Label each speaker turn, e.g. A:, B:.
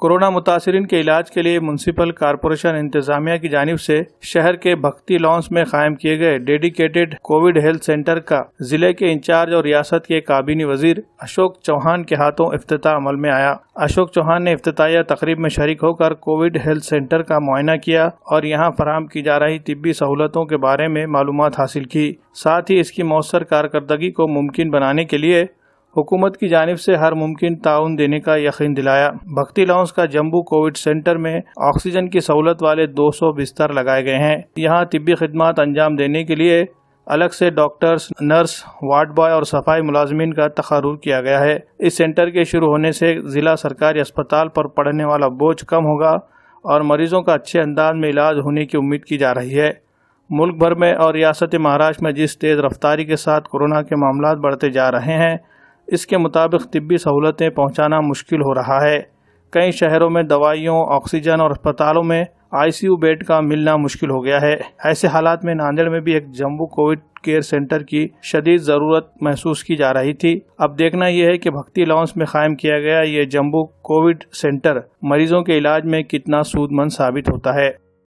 A: Corona متاثرین کے علاج کے لیے میونسپل کارپوریشن انتظامیہ کی جانب سے شہر کے بھکتی لانس میں قائم کیے گئے ڈیڈیکیٹڈ کووڈ ہیلتھ سینٹر کا ضلع کے انچارج اور ریاست کے کابینی وزیر اشوک چوہان کے ہاتھوں افتتاح عمل میں آیا۔ اشوک چوہان نے افتتاحیہ تقریب میں شریک ہو کر کووڈ ہیلتھ سینٹر کا معائنہ کیا اور یہاں فراہم کی جا رہی طبی سہولتوں کے بارے میں معلومات حاصل کی، ساتھ ہی اس کی مؤثر کارکردگی کو ممکن بنانے کے لیے حکومت کی جانب سے ہر ممکن تعاون دینے کا یقین دلایا۔ بھکتی لاؤنج کا جمبو کووڈ سینٹر میں آکسیجن کی سہولت والے 200 بستر لگائے گئے ہیں۔ یہاں طبی خدمات انجام دینے کے لیے الگ سے ڈاکٹرز، نرس، وارڈ بوائے اور صفائی ملازمین کا تقرر کیا گیا ہے۔ اس سینٹر کے شروع ہونے سے ضلع سرکاری اسپتال پر پڑنے والا بوجھ کم ہوگا اور مریضوں کا اچھے انداز میں علاج ہونے کی امید کی جا رہی ہے۔ ملک بھر میں اور ریاست مہاراشٹر میں جس تیز رفتاری کے ساتھ کورونا کے معاملات بڑھتے جا رہے ہیں، اس کے مطابق طبی سہولتیں پہنچانا مشکل ہو رہا ہے۔ کئی شہروں میں دوائیوں، آکسیجن اور اسپتالوں میں ICU بیڈ کا ملنا مشکل ہو گیا ہے۔ ایسے حالات میں ناندیڑ میں بھی ایک جمبو کووڈ کیئر سینٹر کی شدید ضرورت محسوس کی جا رہی تھی۔ اب دیکھنا یہ ہے کہ بھکتی لاؤنج میں قائم کیا گیا یہ جمبو کووڈ سینٹر مریضوں کے علاج میں کتنا سود مند ثابت ہوتا ہے۔